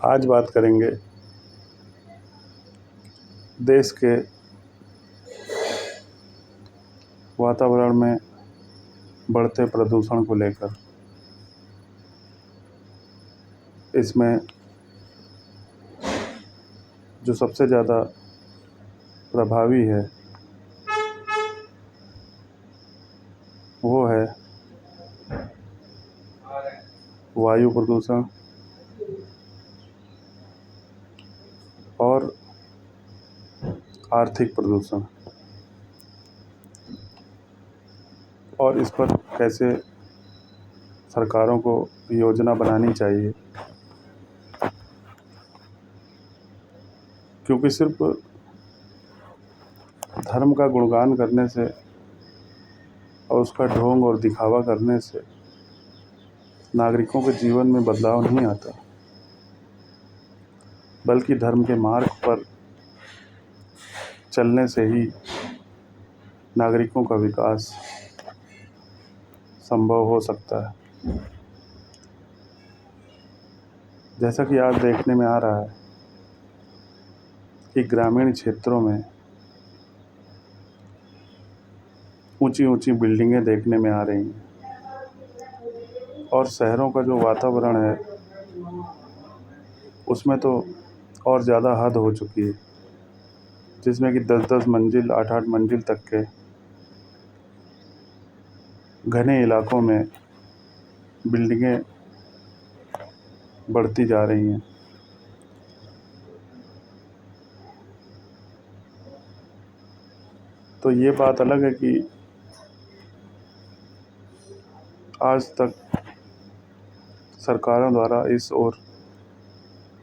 आज बात करेंगे देश के वातावरण में बढ़ते प्रदूषण को लेकर। इसमें जो सबसे ज़्यादा प्रभावी है वो है वायु प्रदूषण और आर्थिक प्रदूषण, और इस पर कैसे सरकारों को योजना बनानी चाहिए, क्योंकि सिर्फ धर्म का गुणगान करने से और उसका ढोंग और दिखावा करने से नागरिकों के जीवन में बदलाव नहीं आता, बल्कि धर्म के मार्ग पर चलने से ही नागरिकों का विकास संभव हो सकता है। जैसा कि आज देखने में आ रहा है कि ग्रामीण क्षेत्रों में ऊंची ऊंची बिल्डिंगें देखने में आ रही हैं, और शहरों का जो वातावरण है उसमें तो और ज़्यादा हद हो चुकी है, जिसमें कि 10-10 मंजिल 8-8 मंजिल तक के घने इलाकों में बिल्डिंगें बढ़ती जा रही हैं। तो ये बात अलग है कि आज तक सरकारों द्वारा इस ओर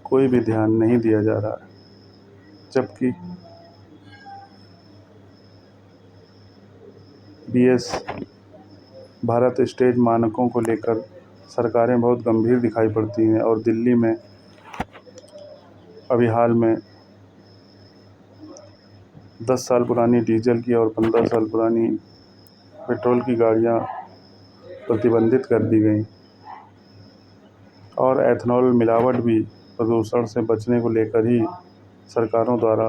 कोई भी ध्यान नहीं दिया जा रहा है, जबकि BS भारत स्टेज मानकों को लेकर सरकारें बहुत गंभीर दिखाई पड़ती हैं। और दिल्ली में अभी हाल में 10 साल पुरानी डीजल की और 15 साल पुरानी पेट्रोल की गाड़ियां प्रतिबंधित कर दी गई, और एथेनॉल मिलावट भी प्रदूषण से बचने को लेकर ही सरकारों द्वारा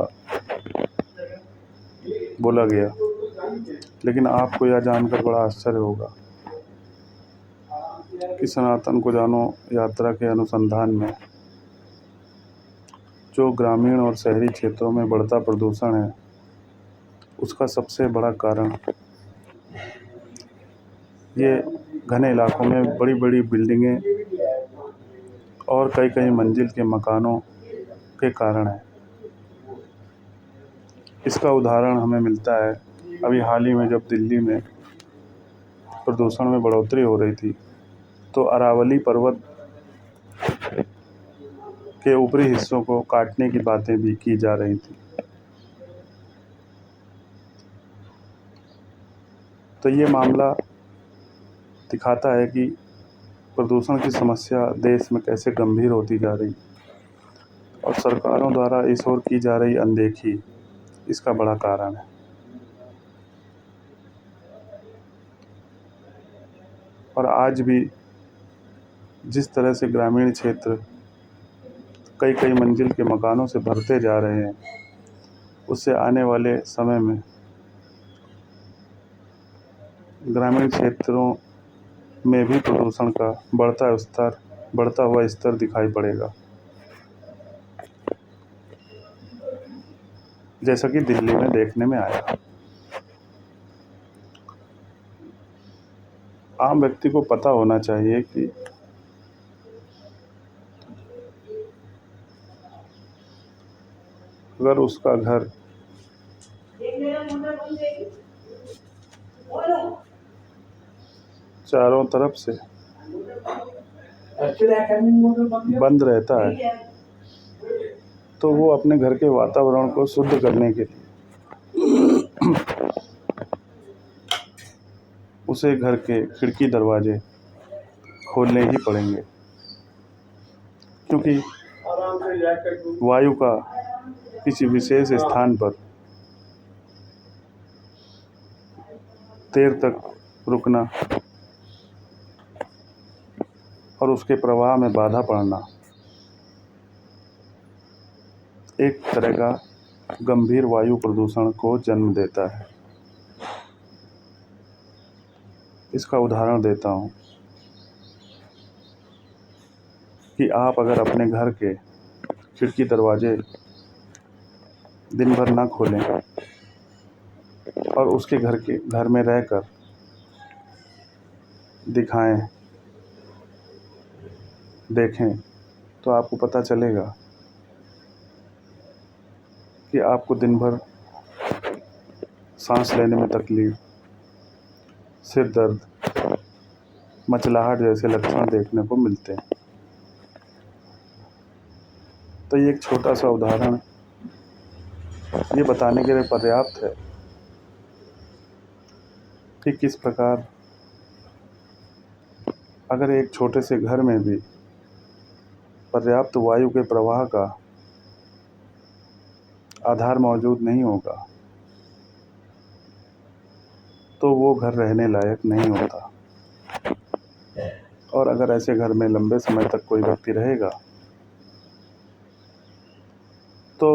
बोला गया। लेकिन आपको यह जानकर बड़ा आश्चर्य होगा कि सनातन को जानो यात्रा के अनुसंधान में जो ग्रामीण और शहरी क्षेत्रों में बढ़ता प्रदूषण है, उसका सबसे बड़ा कारण ये घने इलाकों में बड़ी बड़ी बिल्डिंगें और कई कई मंजिल के मकानों के कारण है। इसका उदाहरण हमें मिलता है अभी हाल ही में, जब दिल्ली में प्रदूषण में बढ़ोतरी हो रही थी तो अरावली पर्वत के ऊपरी हिस्सों को काटने की बातें भी की जा रही थी। तो ये मामला दिखाता है कि प्रदूषण की समस्या देश में कैसे गंभीर होती जा रही, और सरकारों द्वारा इस ओर की जा रही अनदेखी इसका बड़ा कारण है। और आज भी जिस तरह से ग्रामीण क्षेत्र कई कई मंजिल के मकानों से भरते जा रहे हैं, उससे आने वाले समय में ग्रामीण क्षेत्रों में भी प्रदूषण का बढ़ता हुआ स्तर दिखाई पड़ेगा, जैसा कि दिल्ली में देखने में आया। आम व्यक्ति को पता होना चाहिए कि अगर उसका घर चारों तरफ से बंद रहता है तो वो अपने घर के वातावरण को शुद्ध करने के लिए उसे घर के खिड़की दरवाजे खोलने ही पड़ेंगे, क्योंकि वायु का किसी विशेष स्थान पर देर तक रुकना और उसके प्रवाह में बाधा पड़ना एक तरह का गंभीर वायु प्रदूषण को जन्म देता है। इसका उदाहरण देता हूँ कि आप अगर अपने घर के खिड़की दरवाजे दिन भर ना खोलें और उसके घर में रहकर देखें तो आपको पता चलेगा कि आपको दिन भर सांस लेने में तकलीफ, सिर दर्द, मचलाहट जैसे लक्षण देखने को मिलते हैं। तो ये एक छोटा सा उदाहरण ये बताने के लिए पर्याप्त है कि किस प्रकार अगर एक छोटे से घर में भी पर्याप्त वायु के प्रवाह का आधार मौजूद नहीं होगा तो वो घर रहने लायक नहीं होता। और अगर ऐसे घर में लंबे समय तक कोई व्यक्ति रहेगा तो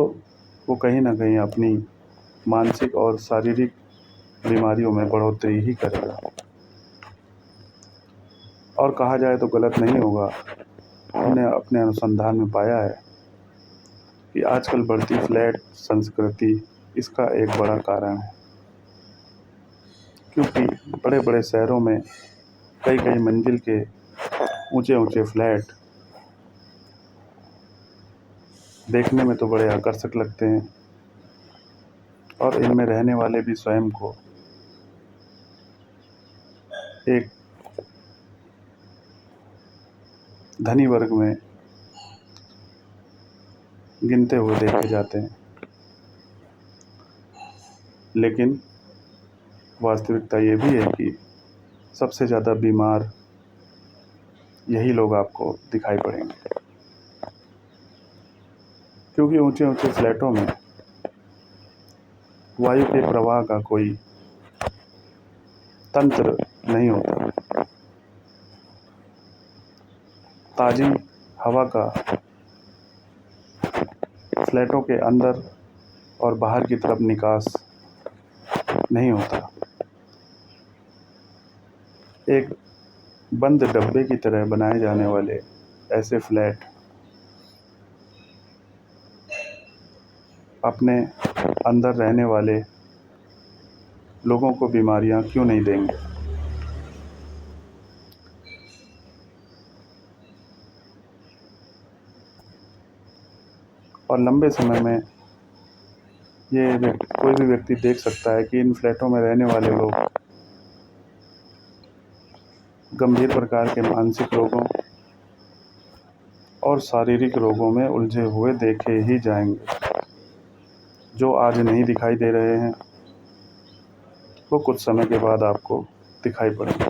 वो कहीं ना कहीं अपनी मानसिक और शारीरिक बीमारियों में बढ़ोतरी ही करेगा। और कहा जाए तो गलत नहीं होगा, हमने अपने अनुसंधान में पाया है कि आजकल बढ़ती फ्लैट संस्कृति इसका एक बड़ा कारण है, क्योंकि बड़े बड़े शहरों में कई कई मंजिल के ऊंचे ऊंचे फ्लैट देखने में तो बड़े आकर्षक लगते हैं और इनमें रहने वाले भी स्वयं को एक धनी वर्ग में गिनते हुए देखे जाते हैं। लेकिन वास्तविकता ये भी है कि सबसे ज़्यादा बीमार यही लोग आपको दिखाई पड़ेंगे, क्योंकि ऊंचे ऊंचे फ्लैटों में वायु के प्रवाह का कोई तंत्र नहीं होता। ताज़ी हवा का फ्लैटों के अंदर और बाहर की तरफ निकास नहीं होता। एक बंद डब्बे की तरह बनाए जाने वाले ऐसे फ्लैट अपने अंदर रहने वाले लोगों को बीमारियां क्यों नहीं देंगे। और लंबे समय में कोई भी व्यक्ति देख सकता है कि इन फ्लैटों में रहने वाले लोग गंभीर प्रकार के मानसिक रोगों और शारीरिक रोगों में उलझे हुए देखे ही जाएंगे। जो आज नहीं दिखाई दे रहे हैं वो कुछ समय के बाद आपको दिखाई पड़ेंगे।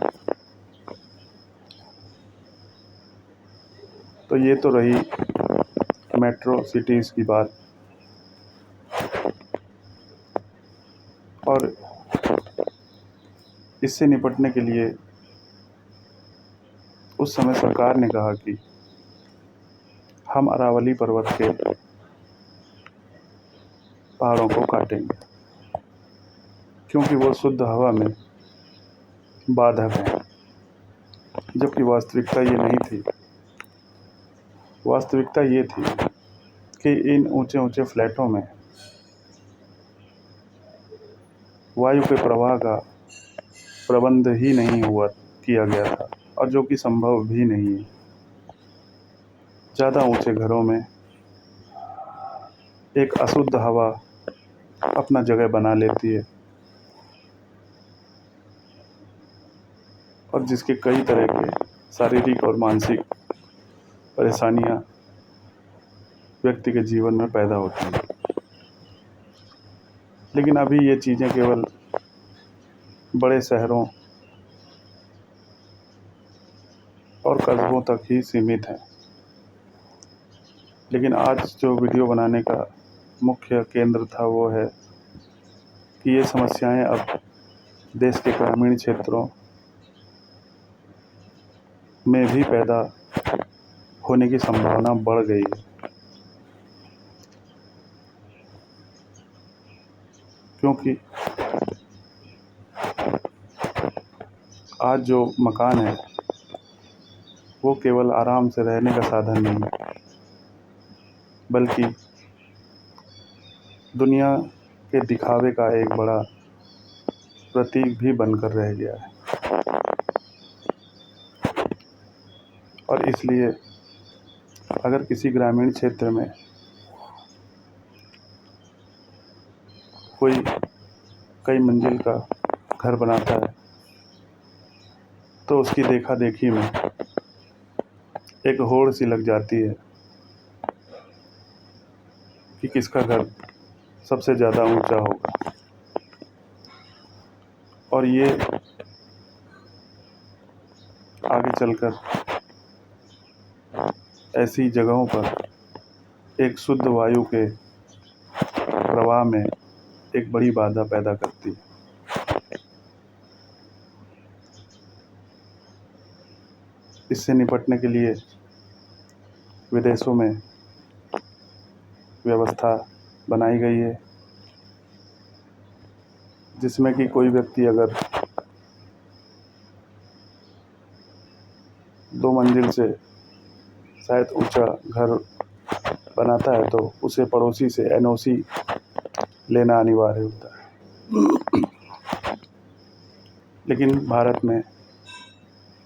तो ये तो रही मेट्रो सिटीज़ की बात। और इससे निपटने के लिए उस समय सरकार ने कहा कि हम अरावली पर्वत के पहाड़ों को काटेंगे, क्योंकि वो शुद्ध हवा में बाधक हैं। जबकि वास्तविकता ये नहीं थी। वास्तविकता ये थी कि इन ऊंचे ऊंचे फ्लैटों में वायु के प्रवाह का प्रबंध ही नहीं किया गया था, और जो कि संभव भी नहीं है। ज़्यादा ऊंचे घरों में एक अशुद्ध हवा अपना जगह बना लेती है और जिसके कई तरह के शारीरिक और मानसिक परेशानियां व्यक्ति के जीवन में पैदा होती हैं। लेकिन अभी ये चीज़ें केवल बड़े शहरों और कस्बों तक ही सीमित हैं। लेकिन आज जो वीडियो बनाने का मुख्य केंद्र था वो है कि ये समस्याएं अब देश के ग्रामीण क्षेत्रों में भी पैदा होने की संभावना बढ़ गई है। क्योंकि आज जो मकान है वो केवल आराम से रहने का साधन नहीं है, बल्कि दुनिया के दिखावे का एक बड़ा प्रतीक भी बनकर रह गया है। और इसलिए अगर किसी ग्रामीण क्षेत्र में कोई कई मंजिल का घर बनाता है तो उसकी देखा देखी में एक होड़ सी लग जाती है कि किसका घर सबसे ज़्यादा ऊंचा होगा। और ये आगे चलकर ऐसी जगहों पर एक शुद्ध वायु के प्रवाह में एक बड़ी बाधा पैदा करती है। इससे निपटने के लिए विदेशों में व्यवस्था बनाई गई है, जिसमें कि कोई व्यक्ति अगर 2 मंजिल से शायद ऊंचा घर बनाता है तो उसे पड़ोसी से एनओसी लेना अनिवार्य होता है। लेकिन भारत में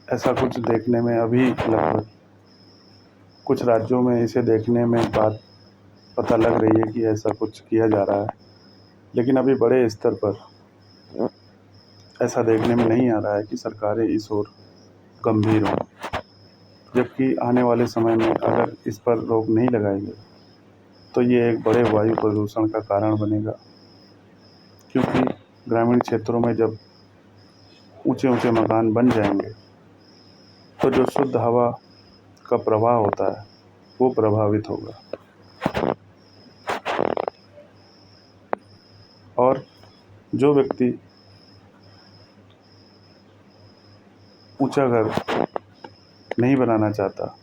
ऐसा कुछ देखने में अभी लगभग कुछ राज्यों में इसे देखने में बात पता लग रही है कि ऐसा कुछ किया जा रहा है, लेकिन अभी बड़े स्तर पर ऐसा देखने में नहीं आ रहा है कि सरकारें इस ओर गंभीर हों। जबकि आने वाले समय में अगर इस पर रोक नहीं लगाई गई तो ये एक बड़े वायु प्रदूषण का कारण बनेगा, क्योंकि ग्रामीण क्षेत्रों में जब ऊंचे ऊंचे मकान बन जाएंगे तो जो शुद्ध हवा का प्रवाह होता है वो प्रभावित होगा। और जो व्यक्ति ऊंचा घर नहीं बनाना चाहता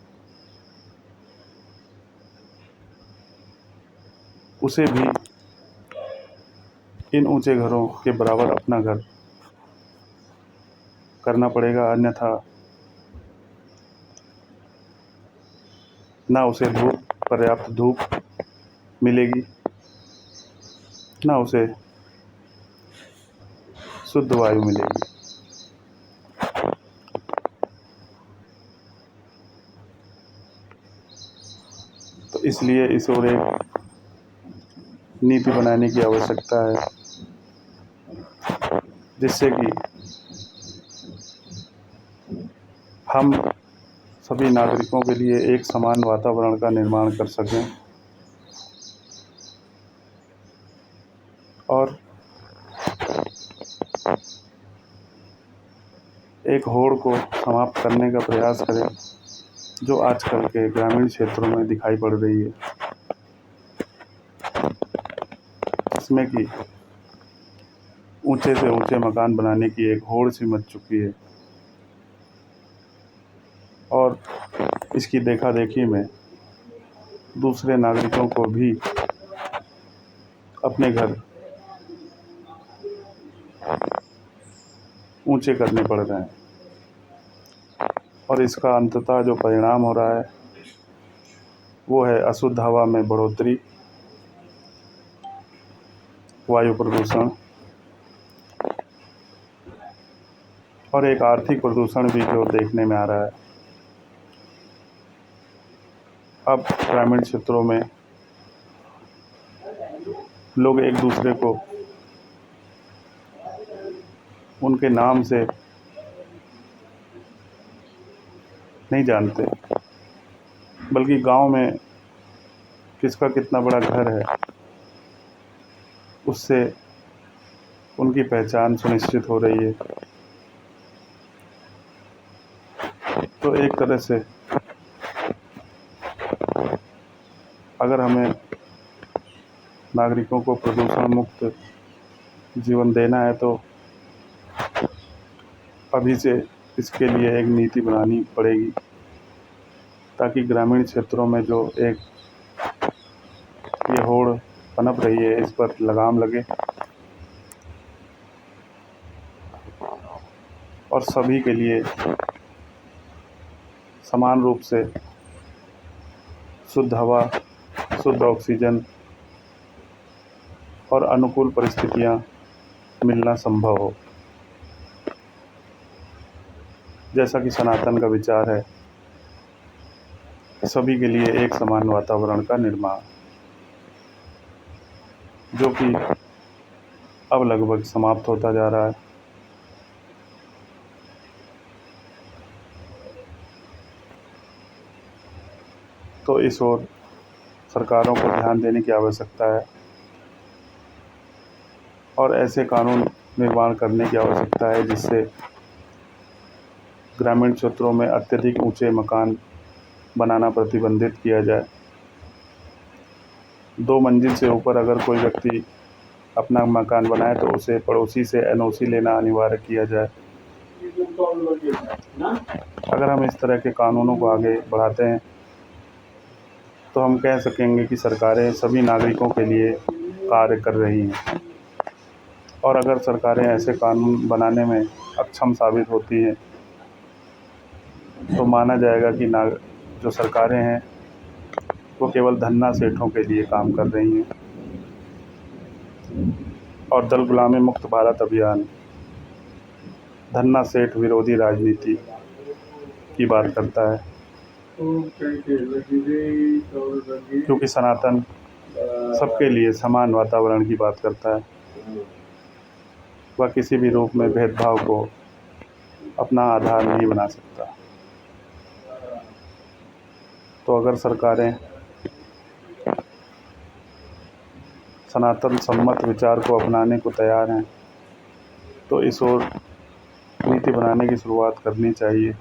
उसे भी इन ऊंचे घरों के बराबर अपना घर करना पड़ेगा, अन्यथा ना उसे पर्याप्त धूप मिलेगी, ना उसे शुद्ध वायु मिलेगी। तो इसलिए इस ओर एक नीति बनाने की आवश्यकता है, जिससे कि हम सभी नागरिकों के लिए एक समान वातावरण का निर्माण कर सकें और एक होड़ को समाप्त करने का प्रयास करें जो आजकल के ग्रामीण क्षेत्रों में दिखाई पड़ रही है, जिसमें कि ऊंचे से ऊंचे मकान बनाने की एक होड़ सी मच चुकी है। और इसकी देखा देखी में दूसरे नागरिकों को भी अपने घर ऊंचे करने पड़ रहे हैं। और इसका अंततः जो परिणाम हो रहा है वो है अशुद्ध हवा में बढ़ोतरी, वायु प्रदूषण और एक आर्थिक प्रदूषण भी जो देखने में आ रहा है। अब ग्रामीण क्षेत्रों में लोग एक दूसरे को उनके नाम से नहीं जानते, बल्कि गांव में किसका कितना बड़ा घर है उससे उनकी पहचान सुनिश्चित हो रही है। तो एक तरह से अगर हमें नागरिकों को प्रदूषण मुक्त जीवन देना है तो अभी से इसके लिए एक नीति बनानी पड़ेगी, ताकि ग्रामीण क्षेत्रों में जो एक ये होड़ पनप रही है इस पर लगाम लगे और सभी के लिए समान रूप से शुद्ध हवा, शुद्ध ऑक्सीजन और अनुकूल परिस्थितियां मिलना संभव हो। जैसा कि सनातन का विचार है, सभी के लिए एक समान वातावरण का निर्माण, जो कि अब लगभग समाप्त होता जा रहा है। तो इस ओर सरकारों को ध्यान देने की आवश्यकता है और ऐसे कानून निर्माण करने की आवश्यकता है जिससे ग्रामीण क्षेत्रों में अत्यधिक ऊंचे मकान बनाना प्रतिबंधित किया जाए। 2 मंजिल से ऊपर अगर कोई व्यक्ति अपना मकान बनाए तो उसे पड़ोसी से एनओसी लेना अनिवार्य किया जाए। अगर हम इस तरह के कानूनों को आगे बढ़ाते हैं तो हम कह सकेंगे कि सरकारें सभी नागरिकों के लिए कार्य कर रही हैं। और अगर सरकारें ऐसे कानून बनाने में अक्षम साबित होती हैं तो माना जाएगा कि जो सरकारें हैं वो केवल धन्ना सेठों के लिए काम कर रही हैं। और दल गुलामी मुक्त भारत अभियान धन्ना सेठ विरोधी राजनीति की बात करता है, क्योंकि सनातन सबके लिए समान वातावरण की बात करता है। वह किसी भी रूप में भेदभाव को अपना आधार नहीं बना सकता। तो अगर सरकारें सनातन सम्मत विचार को अपनाने को तैयार हैं तो इस ओर नीति बनाने की शुरुआत करनी चाहिए।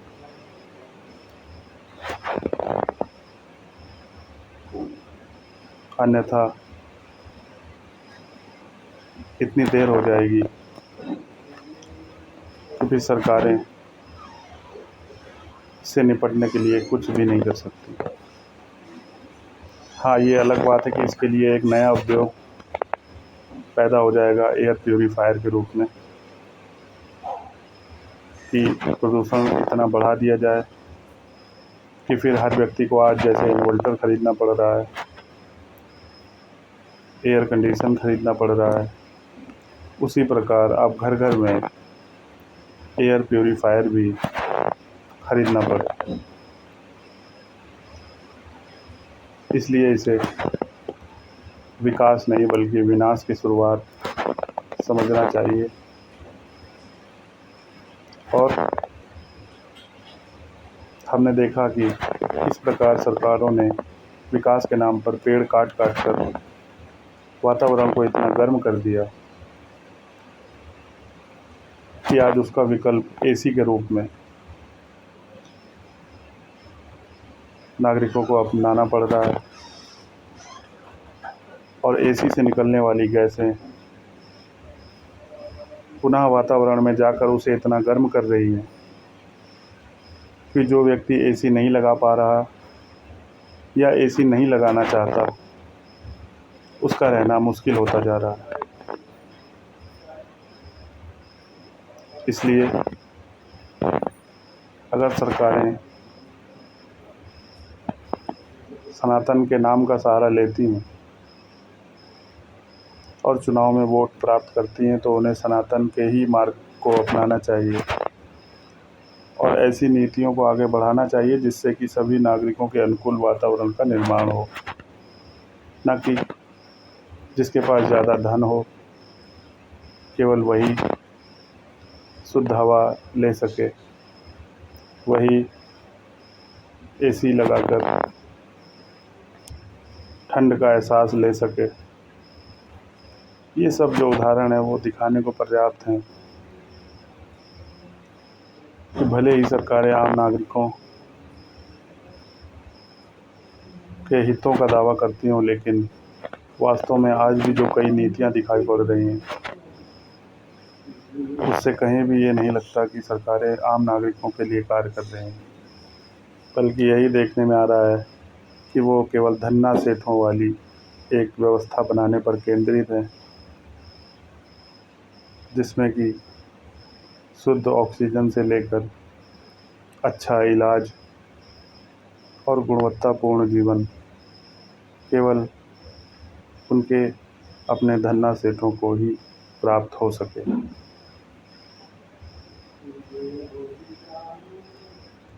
अन्यथा इतनी देर हो जाएगी कि फिर सरकारें इससे निपटने के लिए कुछ भी नहीं कर सकती। हाँ, ये अलग बात है कि इसके लिए एक नया उद्योग पैदा हो जाएगा एयर प्यूरीफायर के रूप में, कि प्रदूषण इतना बढ़ा दिया जाए कि फिर हर व्यक्ति को आज जैसे इन्वर्टर खरीदना पड़ रहा है, एयर कंडीशन खरीदना पड़ रहा है, उसी प्रकार अब घर घर में एयर प्यूरीफायर भी खरीदना पड़े। इसलिए इसे विकास नहीं बल्कि विनाश की शुरुआत समझना चाहिए। और हमने देखा कि इस प्रकार सरकारों ने विकास के नाम पर पेड़ काट काट कर वातावरण को इतना गर्म कर दिया कि आज उसका विकल्प एसी के रूप में नागरिकों को अपनाना पड़ रहा है। और एसी से निकलने वाली गैसें पुनः वातावरण में जाकर उसे इतना गर्म कर रही हैं कि जो व्यक्ति एसी नहीं लगा पा रहा या एसी नहीं लगाना चाहता, उसका रहना मुश्किल होता जा रहा है। इसलिए अगर सरकारें सनातन के नाम का सहारा लेती हैं और चुनाव में वोट प्राप्त करती हैं तो उन्हें सनातन के ही मार्ग को अपनाना चाहिए और ऐसी नीतियों को आगे बढ़ाना चाहिए जिससे कि सभी नागरिकों के अनुकूल वातावरण का निर्माण हो, न कि जिसके पास ज़्यादा धन हो केवल वही शुद्ध हवा ले सके, वही एसी लगाकर ठंड का एहसास ले सके। ये सब जो उदाहरण है वो दिखाने को पर्याप्त हैं कि भले ही सरकारें आम नागरिकों के हितों का दावा करती हों, लेकिन वास्तव में आज भी जो कई नीतियां दिखाई पड़ रही हैं उससे कहीं भी ये नहीं लगता कि सरकारें आम नागरिकों के लिए कार्य कर रही हैं, बल्कि यही देखने में आ रहा है कि वो केवल धन्ना सेठों वाली एक व्यवस्था बनाने पर केंद्रित है, जिसमें कि शुद्ध ऑक्सीजन से लेकर अच्छा इलाज और गुणवत्तापूर्ण जीवन केवल उनके अपने धन्ना सेठों को ही प्राप्त हो सके।